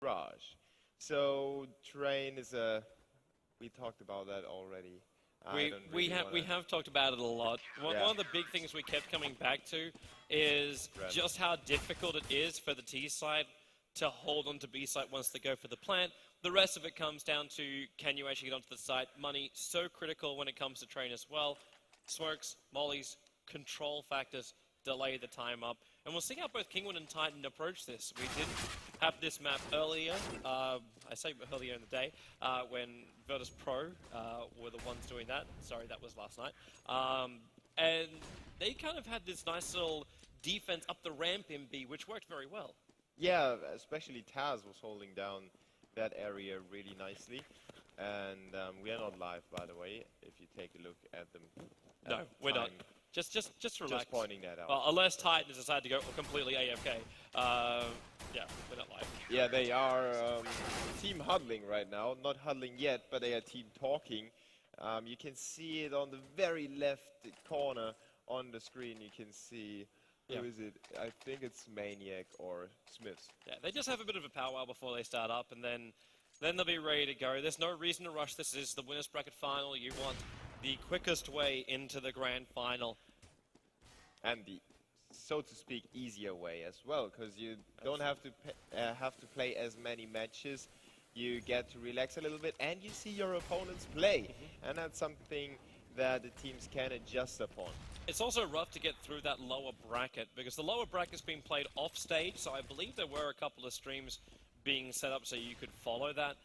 Mirage. So Train is a. We talked about that already. We have talked about it a lot. One of the big things we kept coming back to is just how difficult it is for the T side to hold on to B site once they go for the plant. The rest of it comes down to, can you actually get onto the site? Money, so critical when it comes to Train as well. Smokes, mollies, control factors, delay the time up. And we'll see how both Kinguin and Titan approach this. We did have this map earlier, I say earlier in the day, when Virtus Pro were the ones doing that. Sorry, that was last night. And they kind of had this nice little defense up the ramp in B, which worked very well. Yeah, especially Taz was holding down that area really nicely. And we are not live, by the way, if you take a look at them. No, we're not. Just relax. Just pointing that out. Well, unless Titans decide to go completely AFK. Yeah, we're not live. Yeah, they are team huddling right now. Not huddling yet, but they are team talking. You can see it on the very left corner on the screen. You can see, who is it? I think it's Maniac or Smiths. Yeah, they just have a bit of a powwow before they start up, and then they'll be ready to go. There's no reason to rush. This is the winners bracket final. You want the quickest way into the grand final. And the, so to speak, easier way as well, because you don't have to play as many matches. You get to relax a little bit, and you see your opponents play. And that's something that the teams can adjust upon. It's also rough to get through that lower bracket, because the lower bracket's been played off stage, so I believe there were a couple of streams being set up so you could follow that.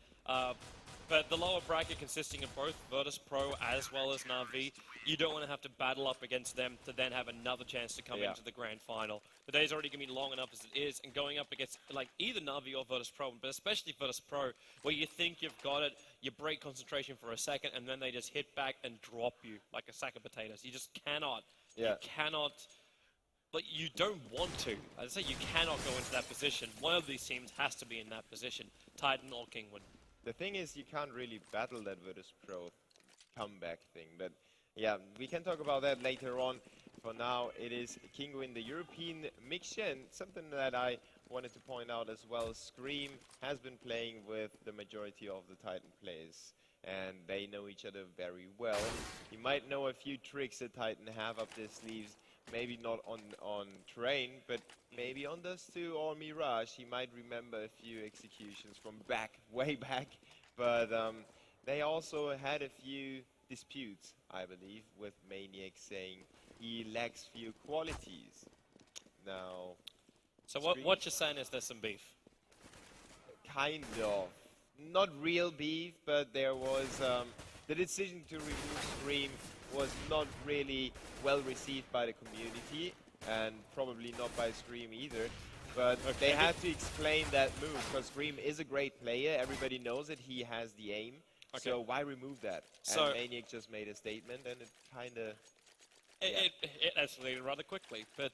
But the lower bracket consisting of both Virtus Pro as well as Na'Vi, you don't want to have to battle up against them to then have another chance to come into the grand final. The day's already going to be long enough as it is, and going up against like either Na'Vi or Virtus Pro, but especially Virtus Pro, where you think you've got it, you break concentration for a second, and then they just hit back and drop you like a sack of potatoes. You just cannot. You cannot. But you don't want to. As I say, you cannot go into that position. One of these teams has to be in that position, Titan or Kinguin. The thing is, you can't really battle that Virtus Pro comeback thing, but yeah, we can talk about that later on. For now, it is Kinguin, the European mixture, and something that I wanted to point out as well, Scream has been playing with the majority of the Titan players, and they know each other very well. You might know a few tricks that Titan have up their sleeves, maybe not on Train, but maybe on Dust 2 or Mirage. He might remember a few executions from way back, but they also had a few disputes, I believe, with Maniac saying he lacks few qualities. Now, so what you're saying is there's some beef? Kind of. Not real beef, but there was the decision to remove Scream was not really well received by the community, and probably not by Scream either. But they had to explain that move, because Scream is a great player. Everybody knows that he has the aim. So why remove that? So and Maniac just made a statement, and it kind of... It escalated rather quickly, but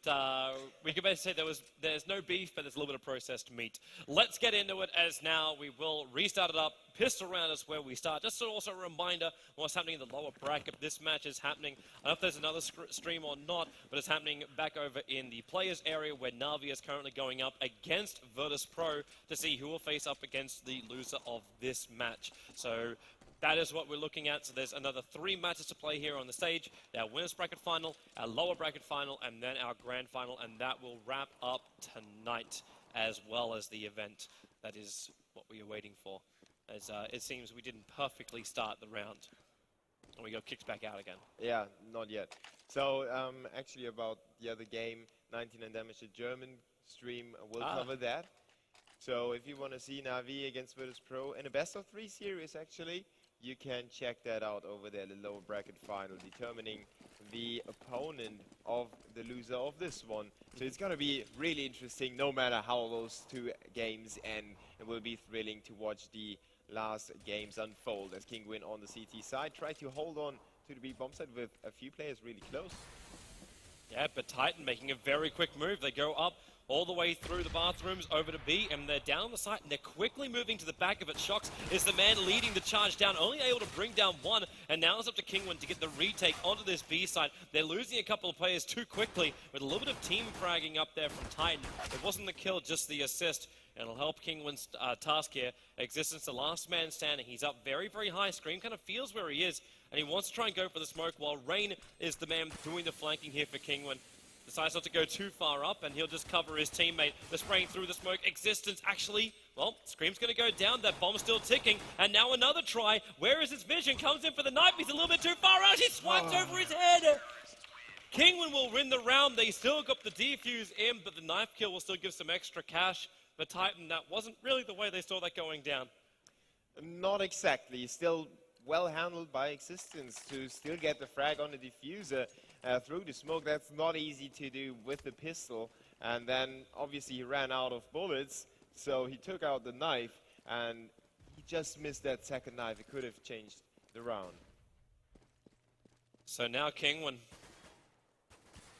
we can basically say there's no beef, but there's a little bit of processed meat. Let's get into it, as now we will restart it up. Pistol round is where we start. Just also a reminder what's happening in the lower bracket. This match is happening, I don't know if there's another stream or not, but it's happening back over in the players area where Na'Vi is currently going up against Virtus Pro to see who will face up against the loser of this match. So that is what we're looking at. So there's another 3 matches to play here on the stage. Our winners bracket final, our lower bracket final, and then our grand final, and that will wrap up tonight, as well as the event. That is what we are waiting for, as it seems we didn't perfectly start the round, and we got kicked back out again. Yeah, not yet. So actually about the other game, 99 Damage, the German stream will cover that. So if you want to see Na'Vi against Virtus Pro in a best-of-3 series, actually, you can check that out over there, the lower bracket final, determining the opponent of the loser of this one. So it's going to be really interesting, no matter how those 2 games end. It will be thrilling to watch the last games unfold as Kinguin on the CT side try to hold on to the B bomb side with a few players really close. Yeah, but Titan making a very quick move. They go up all the way through the bathrooms over to B, and they're down the site, and they're quickly moving to the back of it. Shox is the man leading the charge down, only able to bring down one, and now it's up to Kinguin to get the retake onto this B site. They're losing a couple of players too quickly, with a little bit of team fragging up there from Titan. It wasn't the kill, just the assist. And it'll help Kinguin's task here. Existence, the last man standing. He's up very, very high. Scream kind of feels where he is, and he wants to try and go for the smoke, while Rain is the man doing the flanking here for Kinguin. Decides not to go too far up, and he'll just cover his teammate. They're spraying through the smoke. Existence actually, well, Scream's going to go down. That bomb's still ticking, and now another try. Where is his vision? Comes in for the knife. He's a little bit too far out. He swipes over his head. Kinguin will win the round. They still got the defuse in, but the knife kill will still give some extra cash. But Titan, that wasn't really the way they saw that going down. Not exactly. Still well handled by Existence to still get the frag on the diffuser through the smoke. That's not easy to do with the pistol. And then obviously he ran out of bullets, so he took out the knife, and he just missed that second knife. It could have changed the round. So now Kinguin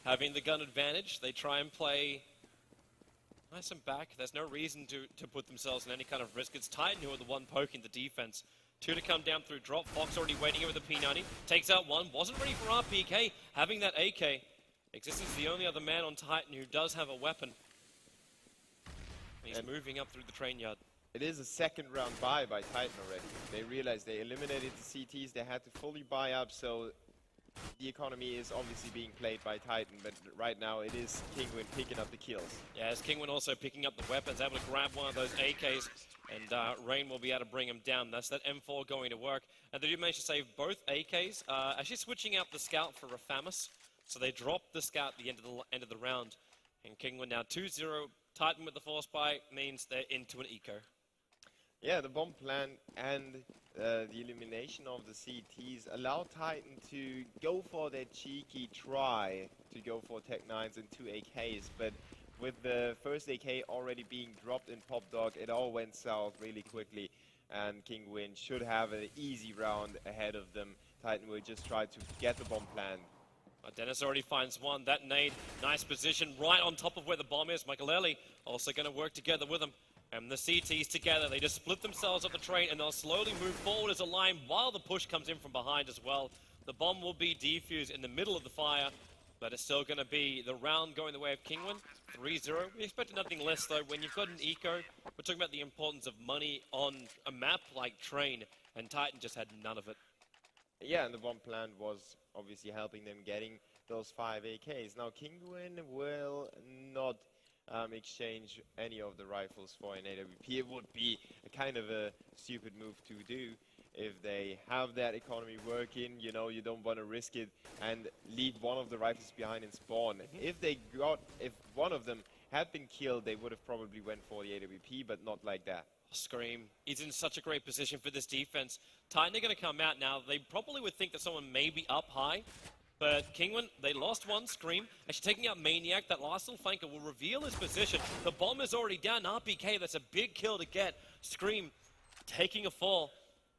having the gun advantage. They try and play nice and back. There's no reason to put themselves in any kind of risk. It's Titan who are the one poking the defense. Two to come down through drop. Fox already waiting here with the P90. Takes out one. Wasn't ready for RPK. Having that AK. Existence is the only other man on Titan who does have a weapon. He's moving up through the train yard. It is a second round buy by Titan already. They realized they eliminated the CTs. They had to fully buy up, so the economy is obviously being played by Titan, but right now it is Kinguin picking up the kills. Yeah, as Kinguin also picking up the weapons, able to grab one of those AKs, and Rain will be able to bring him down. That's that M4 going to work. And they did manage to save both AKs, actually switching out the Scout for a Famus. So they dropped the Scout at the end of the round. And Kinguin now 2-0. Titan with the force buy means they're into an eco. Yeah, the bomb plan and the elimination of the CTs allow Titan to go for their cheeky try to go for Tech 9s and 2 AKs, but with the first AK already being dropped in Pop Dog, it all went south really quickly, and Kinguin should have an easy round ahead of them. Titan will just try to get the bomb plan. Dennis already finds one. That nade, nice position right on top of where the bomb is. Michaelelli also going to work together with him. And the CTs together, they just split themselves up the train, and they'll slowly move forward as a line while the push comes in from behind as well. The bomb will be defused in the middle of the fire, but it's still going to be the round going the way of Kinguin. 3-0. We expected nothing less, though. When you've got an eco, we're talking about the importance of money on a map like Train, and Titan just had none of it. Yeah, and the bomb plan was obviously helping them getting those 5 AKs. Now, Kinguin will not exchange any of the rifles for an AWP. It would be a kind of a stupid move to do if they have that economy working. You know, you don't want to risk it and leave one of the rifles behind in spawn. If one of them had been killed, they would have probably went for the AWP, but not like that. Scream is in such a great position for this defense. Titan are going to come out now. They probably would think that someone may be up high, but Kinguin, they lost one. Scream actually taking out Maniac. That last little flanker will reveal his position. The bomb is already down. RPK, that's a big kill to get. Scream taking a fall.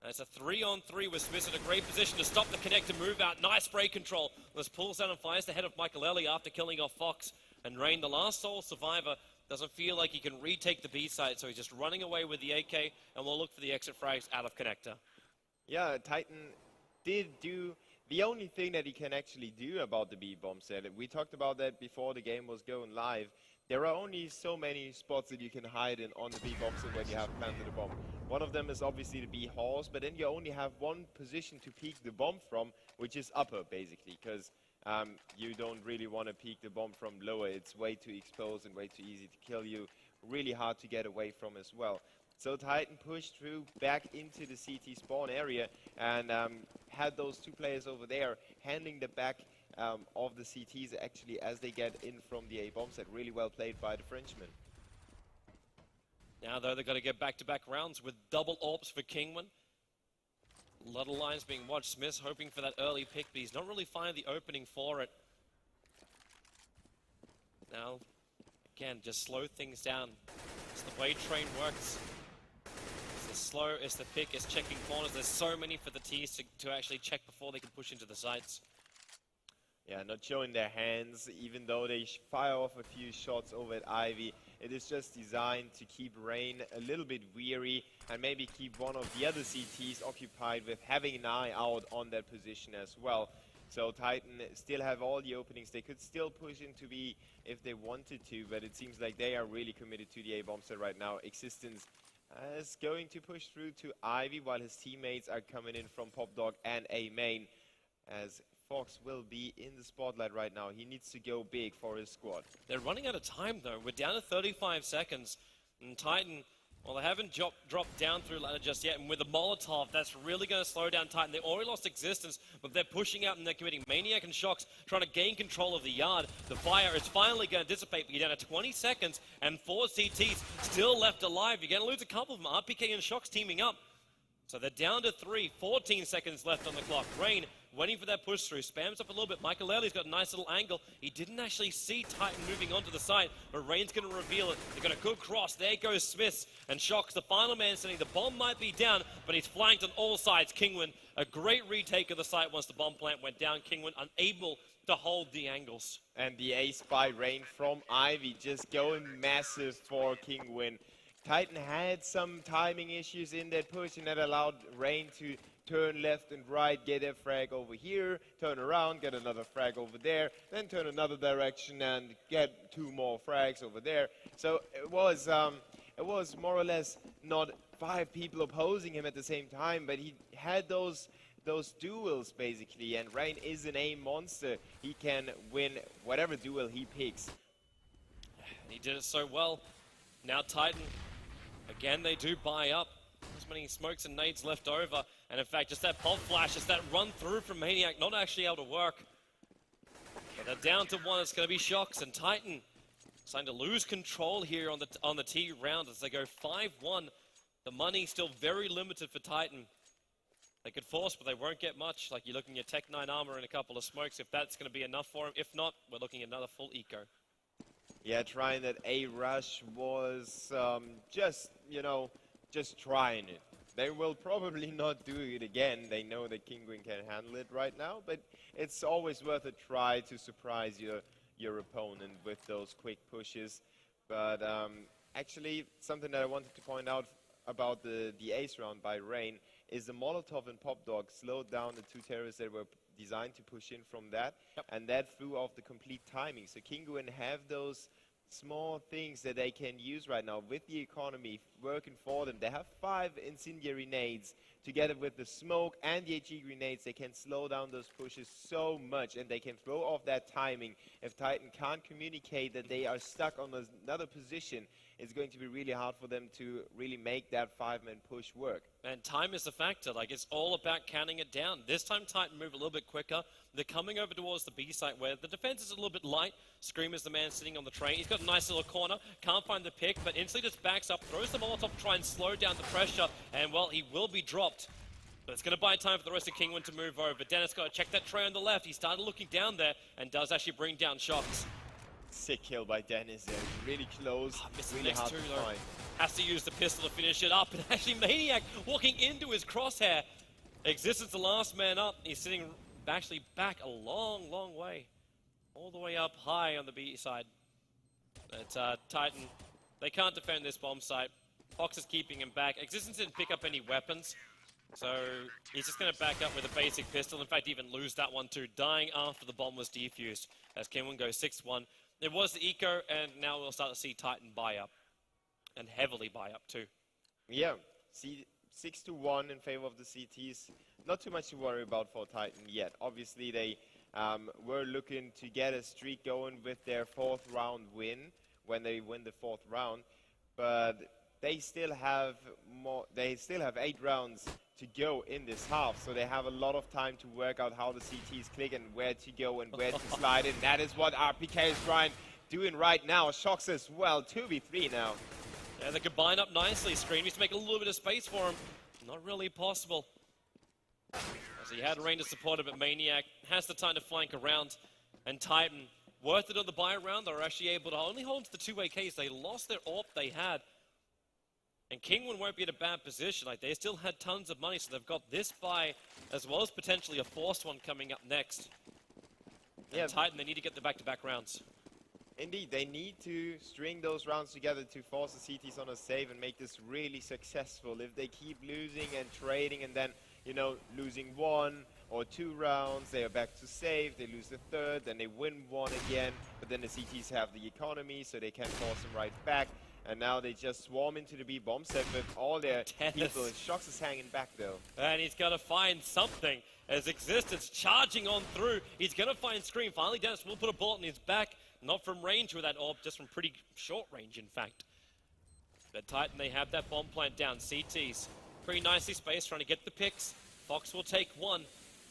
It's a 3-on-3 with Smith in a great position to stop the connect and move out. Nice spray control. This pulls down and fires the head of Michaelelli after killing off Fox. And Rain, the last sole survivor, doesn't feel like he can retake the B side, so he's just running away with the AK, and we'll look for the exit frags out of connector. Yeah, Titan did do the only thing that he can actually do about the B bomb set. We talked about that before the game was going live. There are only so many spots that you can hide in on the B bomb set when you have planted a bomb. One of them is obviously the B halls, but then you only have one position to peek the bomb from, which is upper, basically, because you don't really want to peek the bomb from lower. It's way too exposed and way too easy to kill you. Really hard to get away from as well. So Titan pushed through back into the CT spawn area and had those 2 players over there handling the back of the CTs actually as they get in from the A bomb set. Really well played by the Frenchman. Now, though, they've got to get back-to-back rounds with double AWPs for Kinguin. A lot of lines being watched. Smith's hoping for that early pick, but he's not really finding the opening for it. Now, again, just slow things down. It's the way Train works. It's the slow, it's the pick, it's checking corners. There's so many for the T's to actually check before they can push into the sights. Yeah, not showing their hands, even though they fire off a few shots over at Ivy. It is just designed to keep Rain a little bit weary and maybe keep one of the other CTs occupied with having an eye out on that position as well. So Titan still have all the openings. They could still push into B if they wanted to, but it seems like they are really committed to the A bomb set right now. Existence is going to push through to Ivy while his teammates are coming in from Pop Dog and A main, as Fox will be in the spotlight right now. He needs to go big for his squad. They're running out of time, though. We're down to 35 seconds. And Titan, well, they haven't dropped down through ladder just yet. And with the Molotov, that's really going to slow down Titan. They already lost existence, but they're pushing out and they're committing Maniac and Shocks, trying to gain control of the yard. The fire is finally going to dissipate, but you're down to 20 seconds and 4 CTs still left alive. You're going to lose a couple of them. RPK and Shocks teaming up. So they're down to 3, 14 seconds left on the clock. Rain waiting for that push through, spams up a little bit. Michael Early's got a nice little angle. He didn't actually see Titan moving onto the side, but Rain's going to reveal it. They've got a good cross. There goes Smiths and Shocks, the final man standing. The bomb might be down, but he's flanked on all sides. Kinguin, a great retake of the site once the bomb plant went down. Kinguin unable to hold the angles. And the ace by Rain from Ivy just going massive for Kinguin. Titan had some timing issues in that push, and that allowed Rain to turn left and right, get a frag over here, turn around, get another frag over there, then turn another direction and get 2 more frags over there. So it was more or less not 5 people opposing him at the same time, but he had those duels basically, and Rain is an aim monster. He can win whatever duel he picks. And he did it so well. Now Titan, again, they do buy up. As many smokes and nades left over. And in fact, just that pulp flash, just that run through from Maniac, not actually able to work. But they're down to 1. It's going to be Shocks, and Titan starting to lose control here on the T round as they go 5-1. The money still very limited for Titan. They could force, but they won't get much. Like, you're looking at Tech 9 armor and a couple of smokes, if that's going to be enough for him. If not, we're looking at another full eco. Yeah, trying that A rush was just trying it. They will probably not do it again. They know that Kinguin can handle it right now, but it's always worth a try to surprise your opponent with those quick pushes. But actually, something that I wanted to point out about the ace round by Rain is the Molotov and Pop Dog slowed down the 2 terrorists that were designed to push in from that, and that threw off the complete timing. So Kinguin have those small things that they can use right now with the economy working for them. They have 5 incendiary nades together with the smoke and the HE grenades. They can slow down those pushes so much, and they can throw off that timing. If Titan can't communicate that they are stuck on another position, it's going to be really hard for them to really make that 5-man push work. And time is a factor. Like, it's all about counting it down. This time Titan move a little bit quicker. They're coming over towards the B site where the defense is a little bit light. Screamer's the man sitting on the train. He's got a nice little corner. Can't find the pick, but instantly just backs up, throws the Molotov to try and slow down the pressure. And, well, he will be dropped. But it's going to buy time for the rest of Kinguin to move over. Dennis got to check that tray on the left. He started looking down there and does actually bring down Shocks. Sick kill by Dennis there. Really close. Really hard to find. Has to use the pistol to finish it up. And actually Maniac walking into his crosshair. Existence the last man up. He's sitting actually back a long, long way. All the way up high on the B side. But Titan, they can't defend this bomb site. Fox is keeping him back. Existence didn't pick up any weapons. So he's just going to back up with a basic pistol. In fact, even lose that one too. Dying after the bomb was defused. As Kinguin goes 6-1. It was the eco, and now we'll start to see Titan buy up. And heavily buy up too. Yeah, see 6-1 in favor of the CTs. Not too much to worry about for Titan yet. Obviously, they were looking to get a streak going with their 4th round win when they win the 4th round. But they still have 8 rounds to go in this half, so they have a lot of time to work out how the CTs click and where to go and where to slide in. That is what RPK is doing right now. Shocks as well, 2v3 now. Yeah, they combine up nicely. Scream needs to make a little bit of space for him. Not really possible. As he had Rain to support it, but Maniac has the time to flank around. And Titan, worth it on the buy round. They were actually able to only hold to the 2 AKs. They lost their AWP they had. And Kinguin won't be in a bad position. Like, they still had tons of money, so they've got this buy as well as potentially a forced one coming up next. And Titan, they need to get the back-to-back rounds. Indeed, they need to string those rounds together to force the CTs on a save and make this really successful. If they keep losing and trading and then, you know, losing 1 or 2 rounds, they are back to save, they lose the third, then they win 1 again, but then the CTs have the economy, so they can force them right back. And now they just swarm into the B bomb set with all their people. Shox is hanging back though. And he's got to find something as Existence charging on through. He's going to find Scream. Finally, Dennis will put a bullet in his back. Not from range with that orb, just from pretty short range, in fact. But Titan, they have that bomb plant down. CTs pretty nicely spaced, trying to get the picks. Fox will take 1.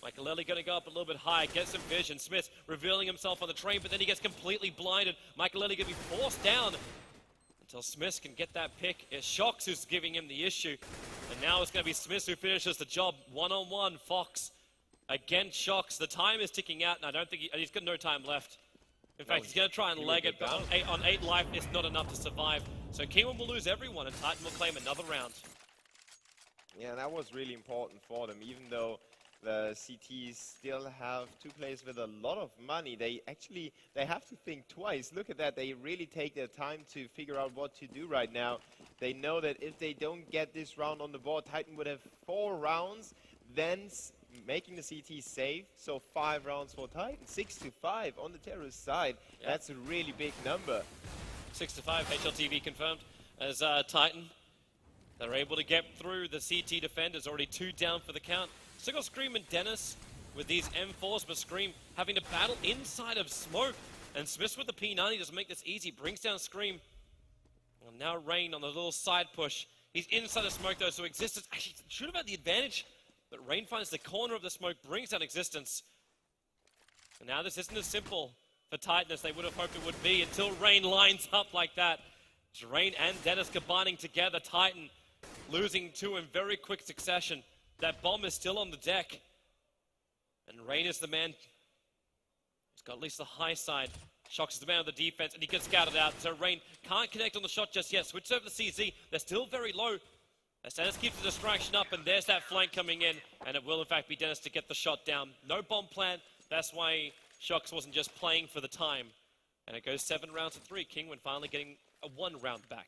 Michaelelli going to go up a little bit high, get some vision. Smith revealing himself on the train, but then he gets completely blinded. Michaelelli going to be forced down until Smith can get that pick. It's Shox who's giving him the issue. And now it's going to be Smith who finishes the job. 1-on-1, Fox against Shox. The time is ticking out, and I don't think he's got no time left. In fact, he's going to try and leg it, but on 8 life, it's not enough to survive. So Kinguin will lose everyone, and Titan will claim another round. Yeah, that was really important for them, even though the CTs still have 2 players with a lot of money. They have to think twice. Look at that. They really take their time to figure out what to do right now. They know that if they don't get this round on the board, Titan would have 4 rounds, then making the CT safe. So 5 rounds for Titan, 6-5 on the terrorist side. Yep. That's a really big number. 6-5, HLTV confirmed as Titan. They're able to get through the CT defenders, already 2 down for the count. Still got Scream and Dennis with these M4s, but Scream having to battle inside of smoke. And Smith with the P90 doesn't make this easy, brings down Scream. Well, now Rain on the little side push. He's inside the smoke though, so Existence actually should have had the advantage. But Rain finds the corner of the smoke, brings down Existence. And now this isn't as simple for Titan as they would have hoped it would be until Rain lines up like that. It's Rain and Dennis combining together. Titan losing 2 in very quick succession. That bomb is still on the deck. And Rain is the man. He's got at least the high side. Shox is the man of the defense, and he gets scouted out. So Rain can't connect on the shot just yet. Switch over to CZ. They're still very low. As Dennis keeps the distraction up, and there's that flank coming in. And it will, in fact, be Dennis to get the shot down. No bomb plant. That's why Shox wasn't just playing for the time. And it goes 7 rounds to 3. Kinguin finally getting a 1 round back.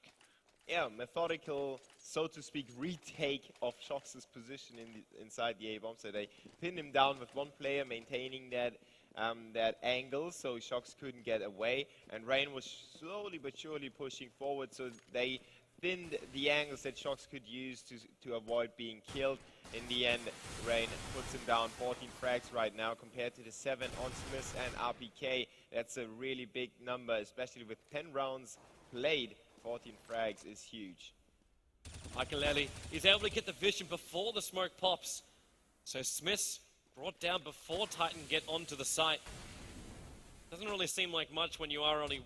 Yeah, methodical, so to speak, retake of Shox's position inside the A bomb. So they pinned him down with 1 player, maintaining that angle, so Shox couldn't get away. And Rain was slowly but surely pushing forward, so they thinned the angles that Shox could use to avoid being killed. In the end, Rain puts him down. 14 frags right now compared to the 7 on Smith and RPK. That's a really big number, especially with 10 rounds played. 14 frags is huge. Michaelelli is able to get the vision before the smoke pops. So Smith brought down before Titan get onto the site. Doesn't really seem like much when you are only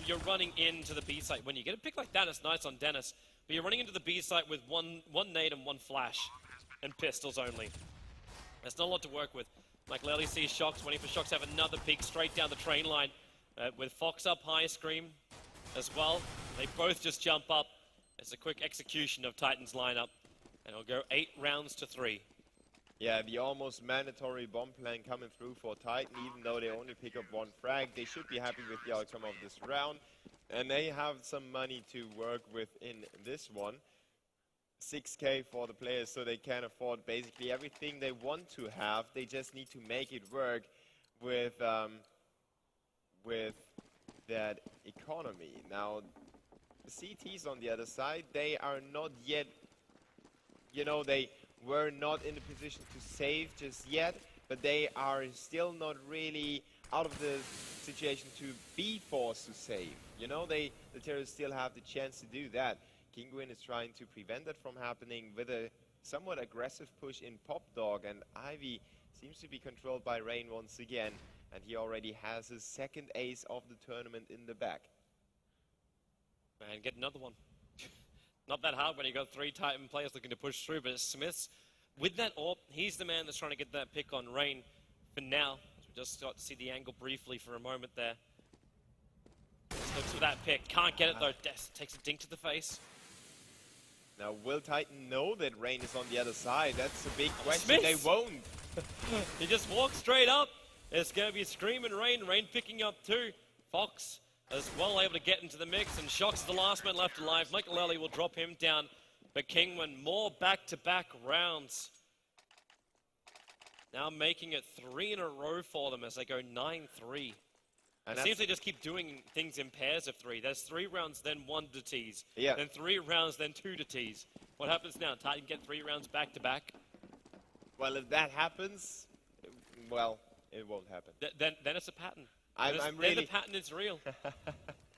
you're running into the B site. When you get a pick like that, it's nice on Dennis. But you're running into the B site with one nade and 1 flash. And pistols only. There's not a lot to work with. Michaelelli sees Shox, waiting for Shox to have another peek straight down the train line. With Fox up high, Scream as well. They both just jump up. It's a quick execution of Titan's lineup. And it'll go 8 rounds to 3. Yeah, the almost mandatory bomb plan coming through for Titan, even though they only pick up 1 frag. They should be happy with the outcome of this round. And they have some money to work with in this one. 6K for the players, so they can afford basically everything they want to have. They just need to make it work with that economy. Now, the CTs on the other side, they are not yet, you know, they were not in a position to save just yet, but they are still not really out of the situation to be forced to save. You know, the terrorists still have the chance to do that. Kinguin is trying to prevent that from happening with a somewhat aggressive push in Pop Dog, and Ivy seems to be controlled by Rain once again, and he already has his 2nd ace of the tournament in the back. And get another one. Not that hard when you got 3 Titan players looking to push through, but it's Smiths with that AWP. He's the man that's trying to get that pick on Rain for now. We just got to see the angle briefly for a moment there. Just looks for that pick. Can't get it though. Death takes a dink to the face. Now, will Titan know that Rain is on the other side? That's a big question. They won't. He just walks straight up. It's going to be Scream and Rain. Rain picking up 2. Fox as well able to get into the mix, and Shox is the last man left alive. Michael will drop him down, but Kinguin more back-to-back rounds. Now making it 3 in a row for them as they go 9-3. It seems they just keep doing things in pairs of 3. There's 3 rounds, then 1 to tease. Yeah. Then 3 rounds, then 2 to tease. What happens now? Titan get 3 rounds back-to-back? Well, if that happens, well, it won't happen. Then it's a pattern. I'm then the pattern is real.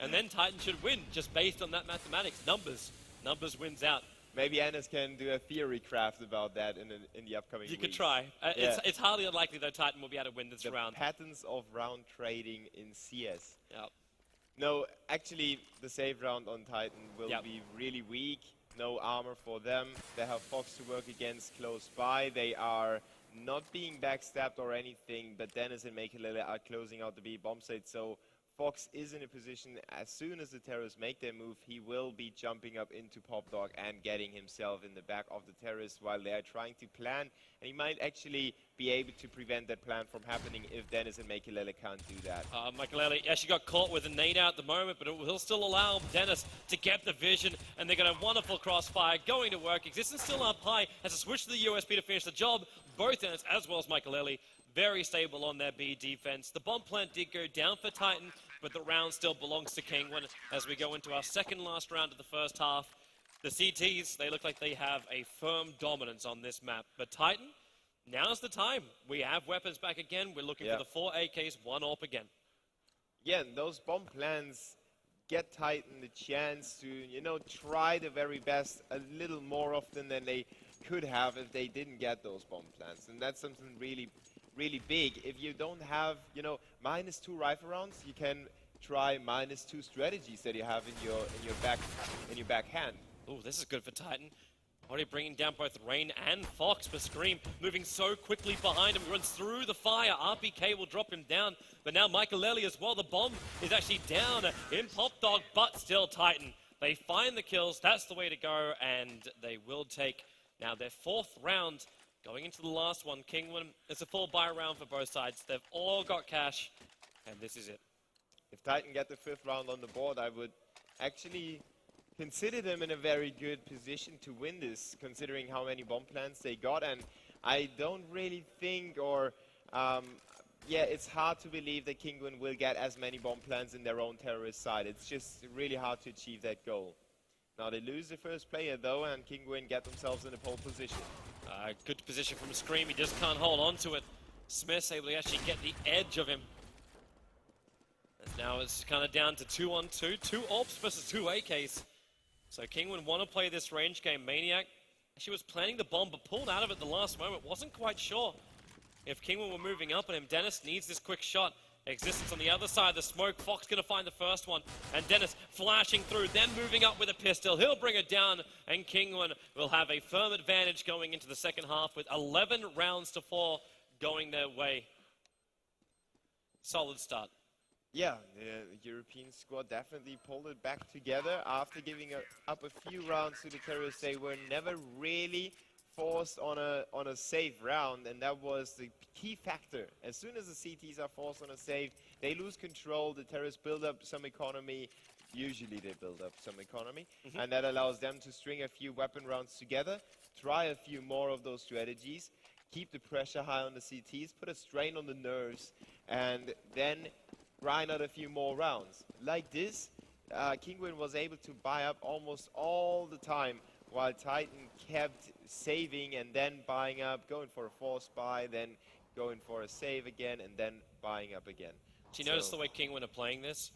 And then Titan should win, just based on that mathematics. Numbers wins out. Maybe Anis can do a theory craft about that in the upcoming You weeks. could try. Yeah. It's highly unlikely, though, Titan will be able to win this round. Patterns of round trading in CS. Yep. No, actually, the save round on Titan will be really weak. No armor for them. They have Fox to work against close by. They are not being backstabbed or anything, but Dennis and Makelele are closing out the B bomb site, so Fox is in a position, as soon as the terrorists make their move, he will be jumping up into Pop Dog and getting himself in the back of the terrorists while they are trying to plan, and he might actually be able to prevent that plan from happening if Dennis and Makelele can't do that. Makelele actually got caught with a nade out at the moment, but it will still allow Dennis to get the vision, and they got a wonderful crossfire going to work. Existence still up high as a switch to the USP to finish the job. Both Dennis as well as Makelele very stable on their B defense. The bomb plant did go down for Titan, but the round still belongs to Kinguin as we go into our second last round of the first half. The CTs, they look like they have a firm dominance on this map. But Titan, now's the time. We have weapons back again. We're looking for the 4 AKs, 1 AWP again. Yeah, and those bomb plans get Titan the chance to, you know, try the very best a little more often than they could have if they didn't get those bomb plans. And that's something really big. If you don't have, you know, -2 rifle rounds, you can try -2 strategies that you have in your backhand. Oh, this is good for Titan. Already bringing down both Rain and Fox, but Scream moving so quickly behind him. He runs through the fire. RPK will drop him down, but now Makelele as well. The bomb is actually down in Pop Dog, but still Titan. They find the kills. That's the way to go, and they will take now their 4th round. Going into the last one, Kinguin, it's a full buy round for both sides. They've all got cash, and this is it. If Titan get the 5th round on the board, I would actually consider them in a very good position to win this, considering how many bomb plants they got. And I don't really think, or yeah, it's hard to believe that Kinguin will get as many bomb plants in their own terrorist side. It's just really hard to achieve that goal. Now they lose the first player though, and Kinguin get themselves in a pole position. Good position from Scream. He just can't hold on to it. Smith's able to actually get the edge of him. And now it's kind of down to 2-on-2. 2 AWPs versus 2 AKs. So Kinguin want to play this range game. Maniac actually was planning the bomb, but pulled out of it at the last moment. Wasn't quite sure if Kinguin were moving up on him. Dennis needs this quick shot. Existence on the other side of the smoke. Fox going to find the first one. And Dennis flashing through, then moving up with a pistol. He'll bring it down, and Kinguin will have a firm advantage going into the second half with 11 rounds to 4 going their way. Solid start. Yeah, the European squad definitely pulled it back together after giving up a few rounds to the terrorists. They were never really forced on a safe round, and that was the key factor. As soon as the CTs are forced on a save, they lose control. The terrorists build up some economy. Usually they build up some economy, and that allows them to string a few weapon rounds together, try a few more of those strategies, keep the pressure high on the CTs, put a strain on the nerves, and then grind out a few more rounds. Like this, Kinguin was able to buy up almost all the time, while Titan kept saving and then buying up, going for a force buy, then going for a save again, and then buying up again. Do you notice the way Kinguin are playing this?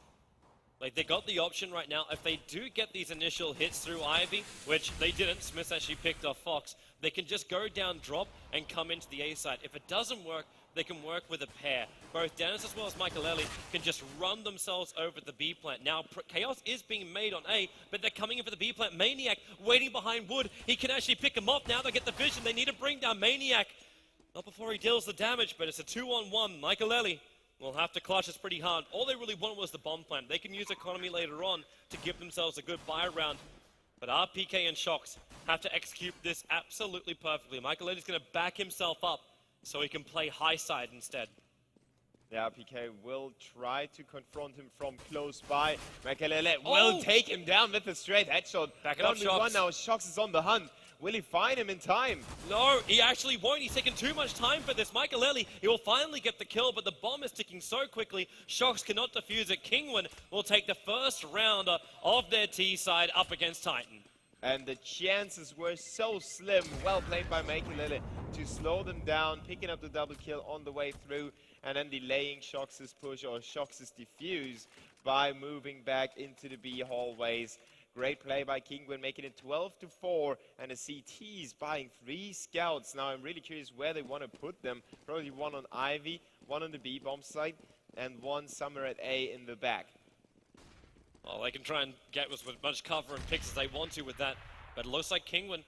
Like, they got the option right now. If they do get these initial hits through Ivy, which they didn't, Smith actually picked off Fox, they can just go down, drop, and come into the A side. If it doesn't work, they can work with a pair. Both Dennis as well as Makelele can just run themselves over the B plant. Now, chaos is being made on A, but they're coming in for the B plant. Maniac waiting behind Wood. He can actually pick him up. Now they get the vision. They need to bring down Maniac. Not before he deals the damage, but it's a 2-on-1. Makelele will have to clutch this pretty hard. All they really want was the bomb plant. They can use economy later on to give themselves a good buy round. But RPK and Shox have to execute this absolutely perfectly. Makelele's going to back himself up so he can play high side instead. Yeah, PK will try to confront him from close by. Makalele Oh! will take him down with a straight headshot. Back it up, 1v1 Shox. now. Shox is on the hunt. Will he find him in time? No, he actually won't. He's taken too much time for this. Michaelelli, he will finally get the kill, but the bomb is ticking so quickly, Shox cannot defuse it. Kinguin will take the first round of their T side up against Titan. And the chances were so slim. Well played by Makalele to slow them down, picking up the double kill on the way through, and then delaying Shox's push or Shox's defuse by moving back into the B hallways. Great play by Kinguin, making it 12-4, and the CT's buying 3 scouts. Now I'm really curious where they want to put them. Probably one on Ivy, one on the B bomb site, and one somewhere at A in the back. Well, they can try and get as much cover and picks as they want to with that, but it looks like Kinguin,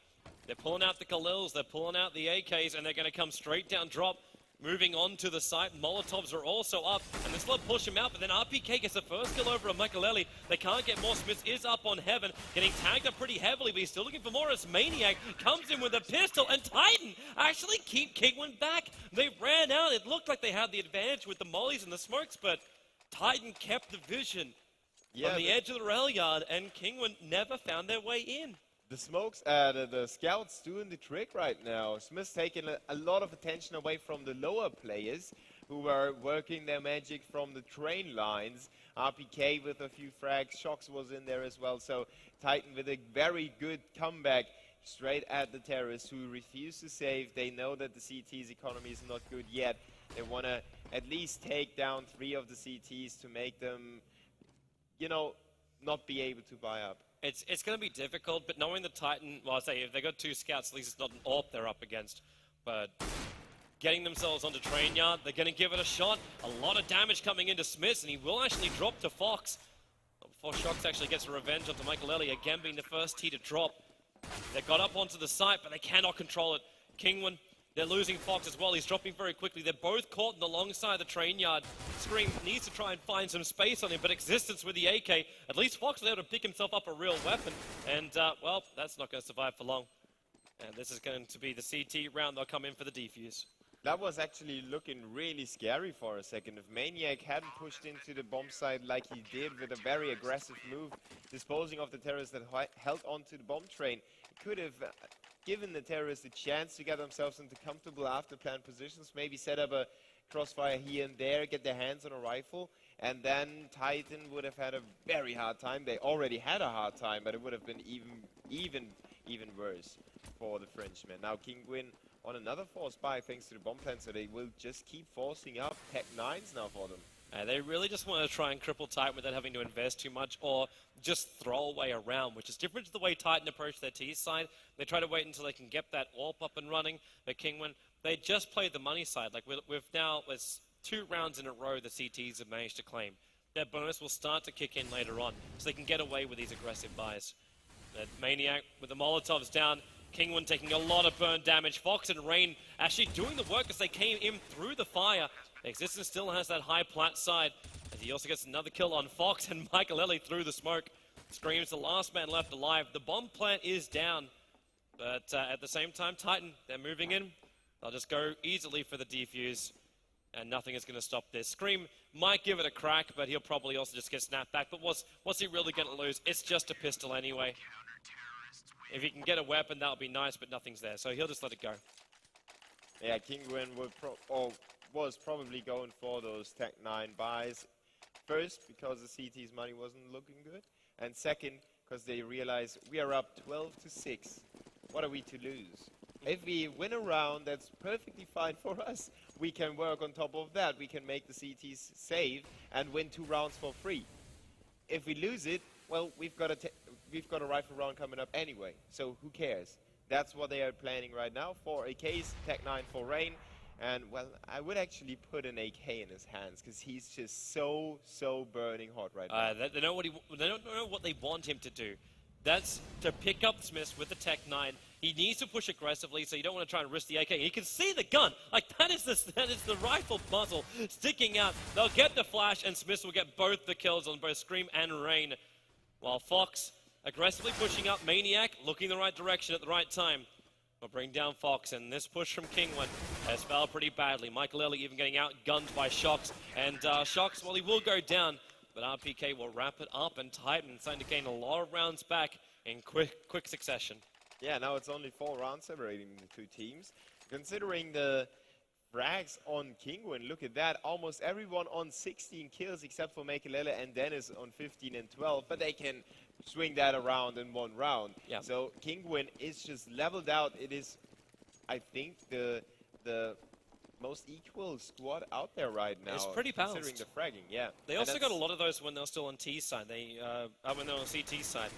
they're pulling out the Khalils, they're pulling out the AKs, and they're going to come straight down drop. Moving on to the site, Molotovs are also up, and they still push him out, but then RPK gets the first kill over on Makalele. They can't get more. Smith is up on Heaven, getting tagged up pretty heavily, but he's still looking for more as Maniac comes in with a pistol, and Titan actually keep Kinguin back. They ran out. It looked like they had the advantage with the mollies and the smokes, but Titan kept the vision on the edge of the rail yard, and Kinguin never found their way in. The smokes, the scouts doing the trick right now. Smith's taking a lot of attention away from the lower players who were working their magic from the train lines. RPK with a few frags, Shox was in there as well. So Titan with a very good comeback straight at the terrorists who refuse to save. They know that the CT's economy is not good yet. They want to at least take down 3 of the CTs to make them, you know, not be able to buy up. It's going to be difficult, but knowing the Titan, well, I say if they got 2 scouts, at least it's not an AWP they're up against. But getting themselves onto train yard, they're going to give it a shot. A lot of damage coming into Smith, and he will actually drop to Fox. Before Shox actually gets revenge onto Makalele, again being the first T to drop. They got up onto the site, but they cannot control it. Kinguin, they're losing Fox as well. He's dropping very quickly. They're both caught in the long side of the train yard. Scream needs to try and find some space on him, but Existence with the AK. At least Fox was able to pick himself up a real weapon. And, well, that's not going to survive for long. And this is going to be the CT round. They'll come in for the defuse. That was actually looking really scary for a second. If Maniac hadn't pushed into the bomb site like he did with a very aggressive move, disposing of the terrorists that held onto the bomb train, it could have given the terrorists a chance to get themselves into comfortable after-plan positions, maybe set up a crossfire here and there, get their hands on a rifle, and then Titan would have had a very hard time. They already had a hard time, but it would have been even worse for the Frenchmen. Now Kinguin on another force buy thanks to the bomb plant, so they will just keep forcing up Tech 9s now for them. They really just want to try and cripple Titan without having to invest too much or just throw away around, which is different to the way Titan approach their T side. They try to wait until they can get that AWP up and running. But Kinguin, they just played the money side. Like we've now, there's 2 rounds in a row the CTs have managed to claim. Their bonus will start to kick in later on, so they can get away with these aggressive buys. But Maniac with the Molotovs down, Kinguin taking a lot of burn damage. Fox and Rain actually doing the work as they came in through the fire. Existence still has that high plat side, as he also gets another kill on Fox, and Makalele through the smoke. Screams the last man left alive. The bomb plant is down, but at the same time, Titan, they're moving in. They'll just go easily for the defuse, and nothing is going to stop this. Scream might give it a crack, but he'll probably also just get snapped back. But what's he really going to lose? It's just a pistol anyway. If he can get a weapon, that'll be nice, but nothing's there, so he'll just let it go. Yeah, Kinguin was probably going for those Tech 9 buys. First, because the CT's money wasn't looking good, and second, because they realized we are up 12-6. What are we to lose? If we win a round, that's perfectly fine for us. We can work on top of that. We can make the CTs save and win 2 rounds for free. If we lose it, well, we've got a rifle round coming up anyway, so who cares? That's what they are planning right now. 4 AKs, Tech 9 for Rain, and well, I would actually put an AK in his hands because he's just so burning hot right now. They don't know what they want him to do. That's to pick up Smith with the Tech 9. He needs to push aggressively, so you don't want to try and risk the AK. He can see the gun. Like, that is the rifle muzzle sticking out. They'll get the flash, and Smith will get both the kills on both Scream and Rain. While Fox aggressively pushing up, Maniac looking the right direction at the right time. We'll bring down Fox, and this push from Kinguin has failed pretty badly. Michael Ellie even getting outgunned by Shox, and Shox, well, he will go down, but RPK will wrap it up, and Titan starting to gain a lot of rounds back in quick succession. Yeah, now it's only 4 rounds separating the two teams. Considering the frags on Kinguin, look at that. Almost everyone on 16 kills except for Mekelele and Dennis on 15 and 12, but they can swing that around in 1 round. Yeah. So Kinguin is just leveled out. It is, I think, the most equal squad out there right now. It's pretty balanced. Considering the fragging, yeah. They also got a lot of those when they're still on T side. When they're on CT side.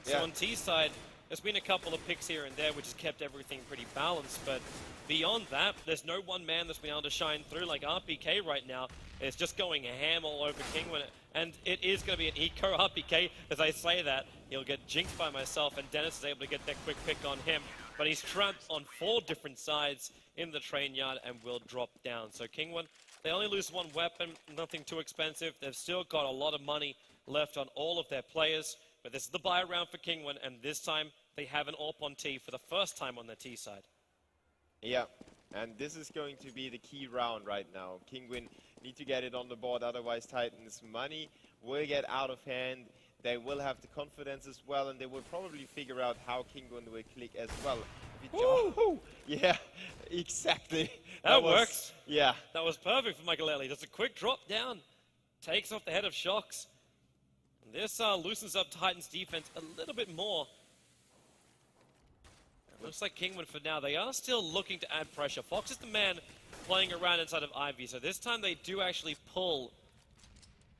So Yeah. on T side, there's been a couple of picks here and there, which has kept everything pretty balanced. But beyond that, there's no one man that's been able to shine through. Like RPK right now is just going ham all over Kinguin. And it is going to be an eco RPK. As I say that, he'll get jinxed by myself, and Dennis is able to get that quick pick on him. But he's trapped on 4 different sides in the train yard and will drop down. So Kinguin, they only lose 1 weapon, nothing too expensive. They've still got a lot of money left on all of their players. But this is the buy round for Kinguin, and this time they have an AWP on T for the first time on the T side. Yeah, and this is going to be the key round right now. Kinguin need to get it on the board, otherwise Titan's money will get out of hand. They will have the confidence as well, and they will probably figure out how Kinguin will click as well. Yeah, exactly. That works. Yeah. That was perfect for Michael Ellie. Just a quick drop down. Takes off the head of Shox. And this loosens up Titan's defense a little bit more. Looks like Kinguin for now. They are still looking to add pressure. Fox is the man playing around inside of Ivy. So this time they do actually pull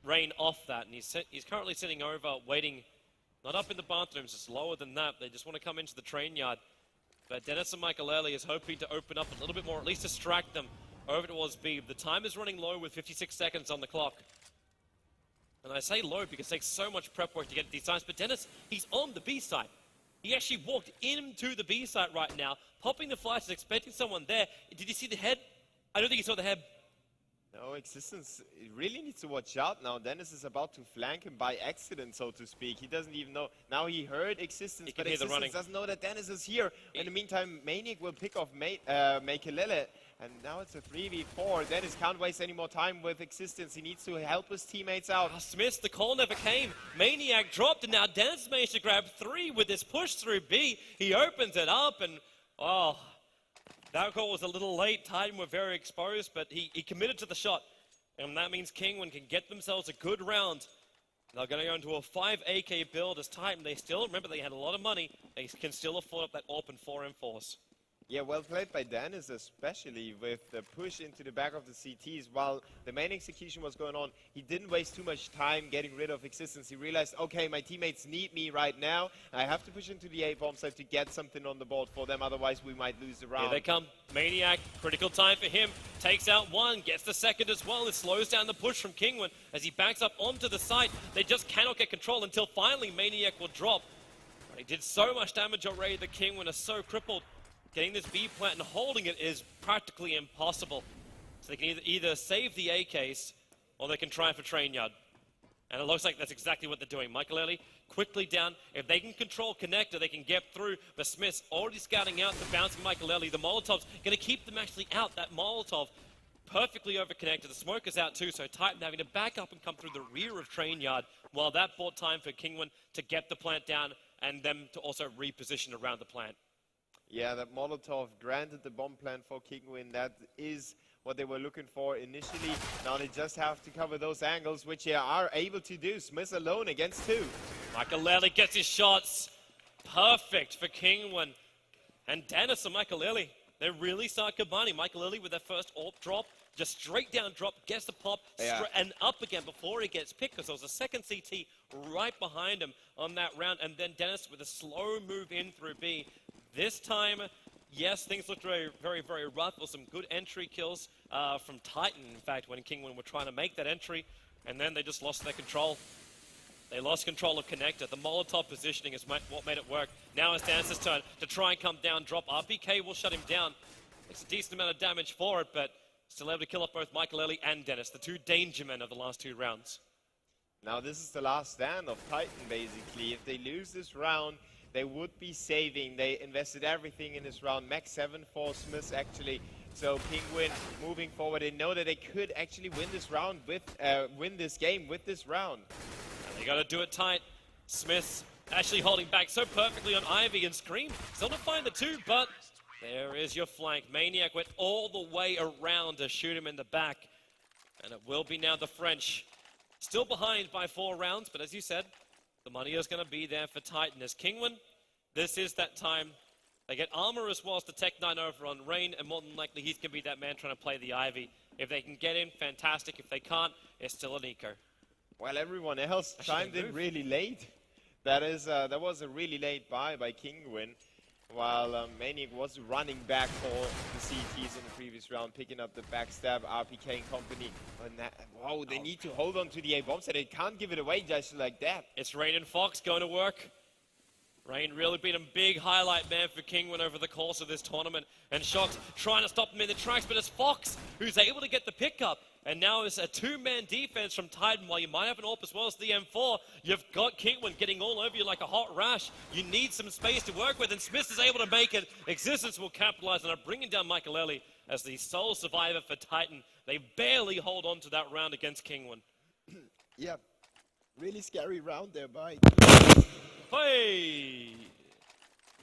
Rain off that. And he's currently sitting over, waiting, not up in the bathrooms, just lower than that. They just want to come into the train yard. But Dennis and Michael Early is hoping to open up a little bit more, at least distract them over towards B. The time is running low with 56 seconds on the clock. And I say low because it takes so much prep work to get these times. But Dennis, he's on the B side. He actually walked into the B site right now, popping the flashes, expecting someone there. Did you see the head? I don't think he saw the head. No, Existence really needs to watch out now. Dennis is about to flank him by accident, so to speak. He doesn't even know. Now he heard Existence, but Existence doesn't know that Dennis is here. In the meantime, Maniac will pick off Mekelele. And now it's a 3v4. Dennis can't waste any more time with Existence. He needs to help his teammates out. Smith, the call never came. Maniac dropped, and now Dennis managed to grab 3 with this push through B. He opens it up, and oh, that call was a little late. Titan were very exposed, but he committed to the shot. And that means Kinguin can get themselves a good round. They're going to go into a 5 AK build as Titan. They still, remember, they had a lot of money. They can still afford up that AWP and 4M4s. Yeah, well played by Dennis, especially with the push into the back of the CTs. While the main execution was going on, he didn't waste too much time getting rid of Existence. He realized, okay, my teammates need me right now. I have to push into the A-bomb site to get something on the board for them, otherwise we might lose the round. Here they come. Maniac, critical time for him. Takes out 1, gets the second as well. It slows down the push from Kinguin as he backs up onto the site. They just cannot get control until finally Maniac will drop. But he did so much damage already that Kinguin are so crippled. Getting this B plant and holding it is practically impossible. So they can either save the A case or they can try for train yard. And it looks like that's exactly what they're doing. Michael Early quickly down. If they can control connector, they can get through. But Smith's already scouting out the bouncing Michael Early. The Molotov's going to keep them actually out. That Molotov perfectly over connected. The smoke is out too, so Titan having to back up and come through the rear of train yard, while that bought time for Kinguin to get the plant down and them to also reposition around the plant. Yeah, that Molotov granted the bomb plan for Kinguin. That is what they were looking for initially. Now they just have to cover those angles, which they are able to do. Smith alone against 2. Michael Lely gets his shots. Perfect for Kinguin. And Dennis and Michael Lely, they really start combining. Michael Lely with their first AWP drop, just straight down drop, gets the pop, and up again before he gets picked, because there was a second CT right behind him on that round. And then Dennis with a slow move in through B. This time, yes, things looked very, very, very rough. With some good entry kills from Titan, in fact, when Kinguin were trying to make that entry. And then they just lost their control. They lost control of connector. The Molotov positioning is what made it work. Now it's Dance's turn to try and come down, drop. RPK will shut him down. It's a decent amount of damage for it, but still able to kill off both Michael Early and Dennis, the 2 danger men of the last 2 rounds. Now this is the last stand of Titan, basically. If they lose this round, they would be saving. They invested everything in this round. Max 7 for Smith actually. So Kinguin moving forward. They know that they could actually win this round with win this game with this round. And they got to do it tight. Smith actually holding back so perfectly on Ivy and Scream. Still to find the two, but there is your flank. Maniac went all the way around to shoot him in the back. And it will be now the French. Still behind by 4 rounds, but as you said, the money is going to be there for Titan. As Kinguin, this is that time. They get armor as well as the Tech 9 over on Rain, and more than likely he's going to be that man trying to play the Ivy. If they can get in, fantastic. If they can't, it's still an eco. Well, everyone else chimed in really late. That was a really late buy by Kinguin, while Maniac was running back for the CTs in the previous round, picking up the backstab, RPK and company. Wow, they need to hold on to the A-bomb set. They can't give it away just like that. It's Rain and Fox going to work. Rain really been a big highlight man for Kinguin over the course of this tournament. And Shox trying to stop them in the tracks, but it's Fox who's able to get the pickup. And now it's a 2-man defense from Titan. While you might have an AWP as well as the M4, you've got Kinguin getting all over you like a hot rash. You need some space to work with, and Smith is able to make it. Existence will capitalize on it, bringing down Michaelelli as the sole survivor for Titan. They barely hold on to that round against Kinguin. Yeah, really scary round there by. Hey!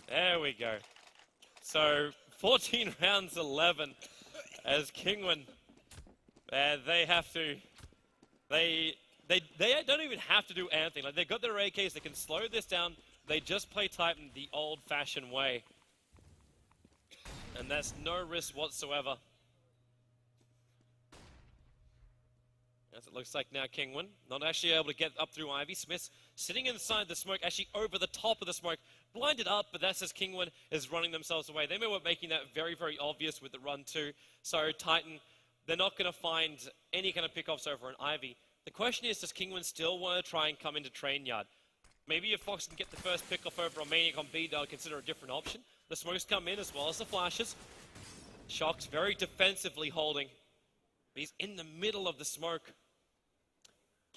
There we go. So, 14 rounds 11 as Kinguin. They have to, they don't even have to do anything. Like, they've got their AKs, they can slow this down. They just play Titan the old-fashioned way. And that's no risk whatsoever. As it looks like now Kinguin, not actually able to get up through Ivy. Smith sitting inside the smoke, actually over the top of the smoke. Blinded up, but that's as Kinguin is running themselves away. They were making that very, very obvious with the run too. So Titan, they're not going to find any kind of pickoffs over an Ivy. The question is, does Kinguin still want to try and come into train yard? Maybe if Fox can get the first pickoff over on Maniac on B, they'll consider a different option. The smokes come in as well as the flashes. Shox very defensively holding. He's in the middle of the smoke.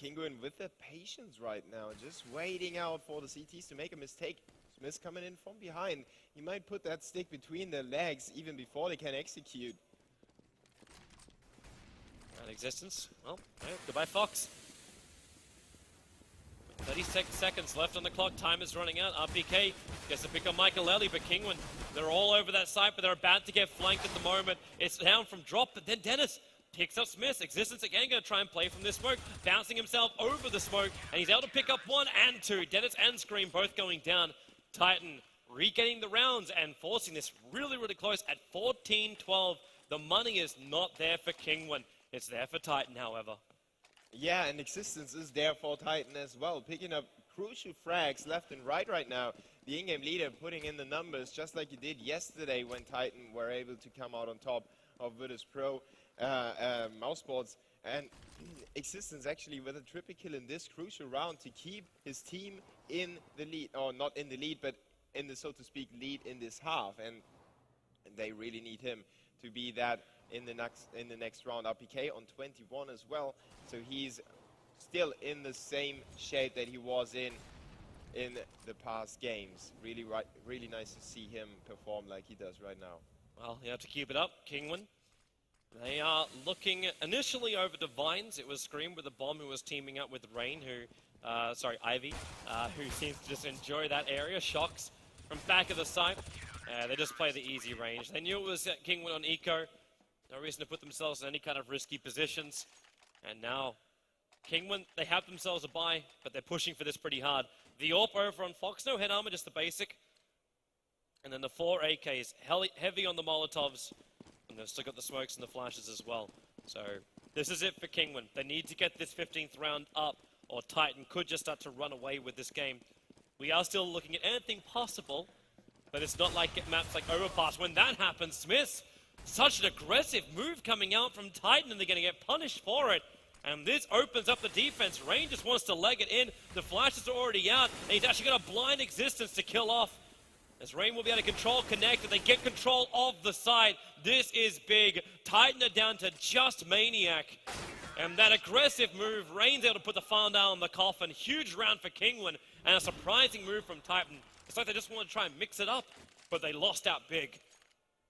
Kinguin with the patience right now, just waiting out for the CTs to make a mistake. Smith coming in from behind. He might put that stick between their legs even before they can execute. And Existence, well, yeah, goodbye Fox. 36 seconds left on the clock, time is running out. RPK gets to pick on Michaelelli, but Kinguin, they're all over that side, but they're about to get flanked at the moment. It's down from drop, but then Dennis picks up Smith. Existence again going to try and play from this smoke, bouncing himself over the smoke, and he's able to pick up 1 and 2. Dennis and Scream both going down. Titan regaining the rounds and forcing this really, really close at 14-12. The money is not there for Kinguin. It's there for Titan, however. Yeah, and Existence is there for Titan as well, picking up crucial frags left and right now. The in-game leader putting in the numbers just like he did yesterday when Titan were able to come out on top of Virtus Pro Mousesports. And Existence actually with a triple kill in this crucial round to keep his team in the lead, or not in the lead, but in the, so to speak, lead in this half. And they really need him to be that in the next round. RPK on 21 as well, so he's still in the same shape that he was in the past games. Really nice to see him perform like he does right now. Well, you have to keep it up, Kinguin. They are looking initially over to Vines. It was Scream with a bomb who was teaming up with Rain, Ivy, who seems to just enjoy that area. Shox from back of the site. They just play the easy range. They knew it was Kinguin on eco. No reason to put themselves in any kind of risky positions. And now, Kinguin, they have themselves a buy, but they're pushing for this pretty hard. The AWP over on Fox, no head armor, just the basic. And then the 4 AKs, heavy on the Molotovs. And they've still got the smokes and the flashes as well. So this is it for Kinguin. They need to get this 15th round up, or Titan could just start to run away with this game. We are still looking at anything possible, but it's not like maps like Overpass. When that happens, Smith, such an aggressive move coming out from Titan, and they're going to get punished for it. And this opens up the defense. Rain just wants to leg it in. The flashes are already out, and he's actually got a blind Existence to kill off. As Rain will be able to control Connect, and they get control of the side. This is big. Titan are down to just Maniac. And that aggressive move, Rain's able to put the final nail in the coffin. Huge round for Kinguin, and a surprising move from Titan. It's like they just want to try and mix it up, but they lost out big.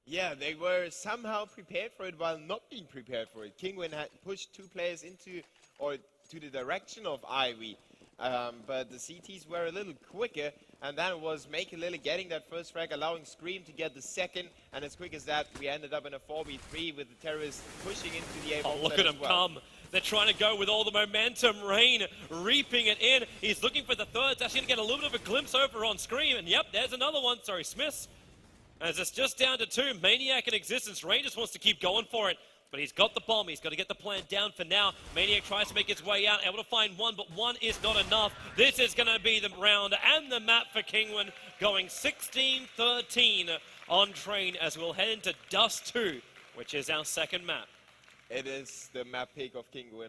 Yeah, they were somehow prepared for it while not being prepared for it. Kinguin had pushed 2 players into, or to the direction of Ivy, but the CTs were a little quicker, and then it was Make a Lily getting that first frag, allowing Scream to get the second, and as quick as that, we ended up in a 4v3 with the terrorists pushing into the A-bomb. Oh, look at him come. They're trying to go with all the momentum. Rain reaping it in. He's looking for the third. It's actually going to get a little bit of a glimpse over on Scream, and yep, there's another one. Sorry, Smiths. As it's just down to 2, Maniac in existence. Rain just wants to keep going for it, but he's got the bomb. He's got to get the plan down for now. Maniac tries to make his way out, able to find one, but one is not enough. This is going to be the round and the map for Kinguin, going 16-13 on Train as we'll head into Dust 2, which is our second map. It is the map pick of Kinguin.